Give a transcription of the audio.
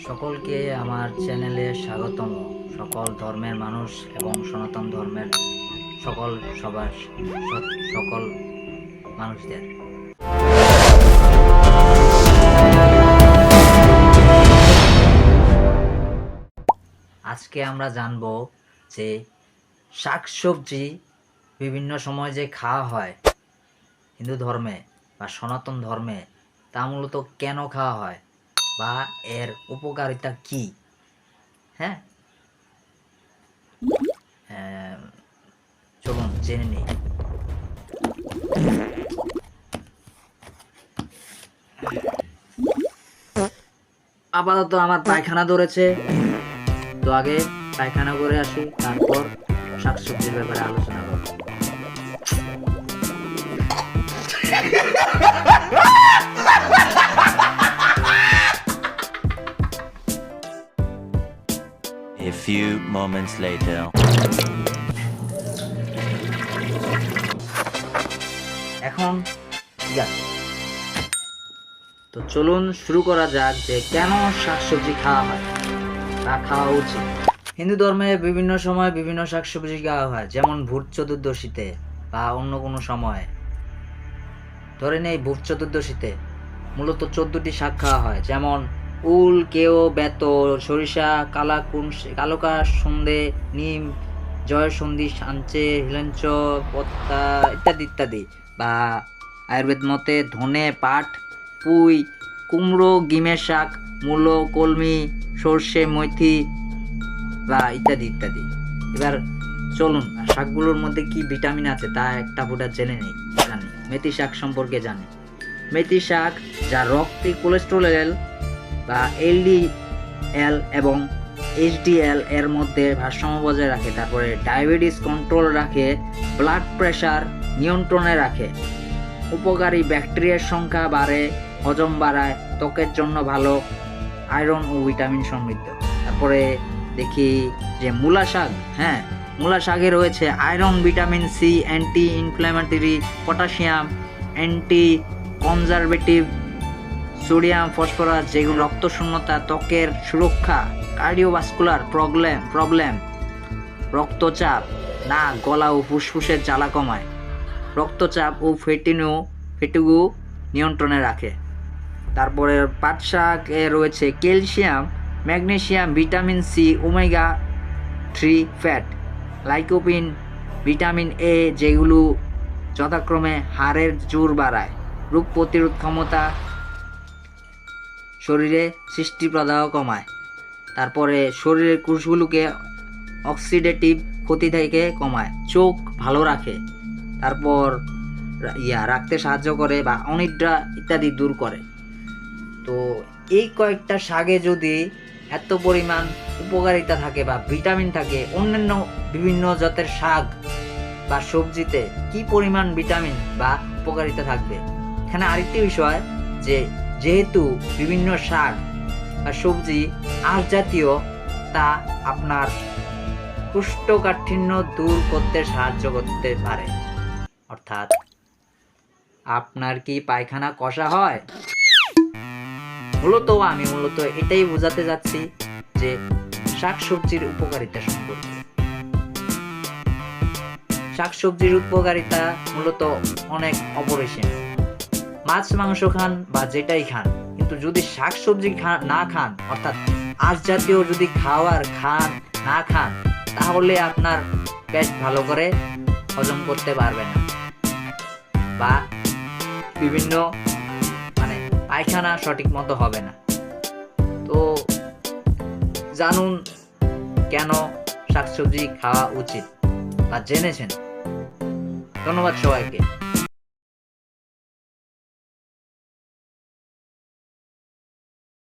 সকলকে আমার চ্যানেলে স্বাগতম। সকল ধর্মের মানুষ এবং সনাতন ধর্মের সকল মানুষদের। আজকে আমরা জানব যে শাকসবজি বিভিন্ন সময় যে খাওয়া হয় হিন্দু ধর্মে বা সনাতন ধর্মে, তা মূলত কেন খাওয়া হয় বা এর উপকারিতা কি। হ্যাঁ, চলুন জেনে নিই। আপাতত আমার পায়খানা ধরেছে, তো আগে পায়খানা করে আসি, তারপর শাকসবজির ব্যাপারে আলোচনা করব। A few moments later. এখন ঠিক আছে, তো চলুন শুরু করা যাক যে কেন শাকসবজি খাওয়া হয় তা খাওয়া উচিত। হিন্দু ধর্মে বিভিন্ন সময় বিভিন্ন শাকসবজি খাওয়া হয়, যেমন ভূত চতুর্দশীতে বা অন্য কোনো সময়। ধরেন এই ভূত চতুর্দশীতে মূলত 14টি শাক খাওয়া হয়, যেমন উল, কেও, বেত, সরিষা, কালোকা, সন্ধে, নিম, জয়সন্ধি, সাঞ্চে, হিলঞ্চ, পত্তা ইত্যাদি ইত্যাদি। বা আয়ুর্বেদ মতে ধনে, পাট, পুঁই, কুমড়ো, গিমের শাক, মূলো, কলমি, সর্ষে, মেথি বা ইত্যাদি ইত্যাদি। এবার চলুন শাকগুলোর মধ্যে কি ভিটামিন আছে তা একটা ফুটা জেনে নেই। মেথি শাক সম্পর্কে জানি। মেথি শাক যা রক্তে কোলেস্টেরল বা এলডিএল এবং এইচডিএল এর মধ্যে ভারসাম্য বজায় রাখে, তারপরে ডায়াবেটিস কন্ট্রোল রাখে, ব্লাড প্রেশার নিয়ন্ত্রণে রাখে, উপকারী ব্যাকটেরিয়ার সংখ্যা বাড়ে, হজম বাড়ায়, ত্বকের জন্য ভালো, আয়রন ও ভিটামিন সমৃদ্ধ। তারপরে দেখি যে মূলা শাক। হ্যাঁ, মূলা শাকে রয়েছে iron, vitamin C, anti inflammatory, potassium, anti conservative, sodium, phosphorus, যেগুলো রক্তশূন্যতা, ত্বকের সুরক্ষা, কার্ডিওভাস্কুলার প্রবলেম, রক্তচাপ, নাক, গলা ও ফুসফুসের জ্বালা কমায়, রক্তচাপ ও ফেটিগু নিয়ন্ত্রণে রাখে। তারপরে পাট শাকে রয়েছে calcium, magnesium, vitamin C, omega 3 fat, lycopene, vitamin A, যেগুলো যথাক্রমে হাড়ের জোর বাড়ায়, রোগ প্রতিরোধ ক্ষমতা, শরীরে সৃষ্টি প্রদাহ কমায়। তারপরে শরীরের কোষগুলোকে অক্সিডেটিভ ক্ষতি থেকে কমায়, চোখ ভালো রাখে, তারপর রাখতে সাহায্য করে বা অনিদ্রা ইত্যাদি দূর করে। তো এই কয়েকটা শাকে যদি এত পরিমাণ উপকারিতা থাকে বা ভিটামিন থাকে, অন্যান্য বিভিন্ন জাতের শাক বা সবজিতে কি পরিমাণ ভিটামিন বা উপকারিতা থাকবে। এখানে আরেকটি বিষয় যে যেহেতু বিভিন্ন শাক বা সবজি আঁশ জাতীয়, তা আপনার কোষ্ঠকাঠিন্য দূর করতে সাহায্য করতে পারে। অর্থাৎ আপনার কি পায়খানা কষা হয়? আমি মূলত এটাই বোঝাতে যাচ্ছি যে শাকসবজির উপকারিতা সম্পর্কে। শাকসবজির উপকারিতা মূলত অনেক অপরিসীম। মাছ মাংস খান বা যেটাই খান, কিন্তু যদি শাকসবজি না খান, অর্থাৎ আঁশ জাতীয় যদি না খান, তাহলে আপনার পেট ভালো করে হজম করতে পারবে না বা বিভিন্ন পায়খানা সঠিক মতো হবে না। তো জানুন কেন শাকসবজি খাওয়া উচিত বা জেনেছেন। ধন্যবাদ সবাইকে।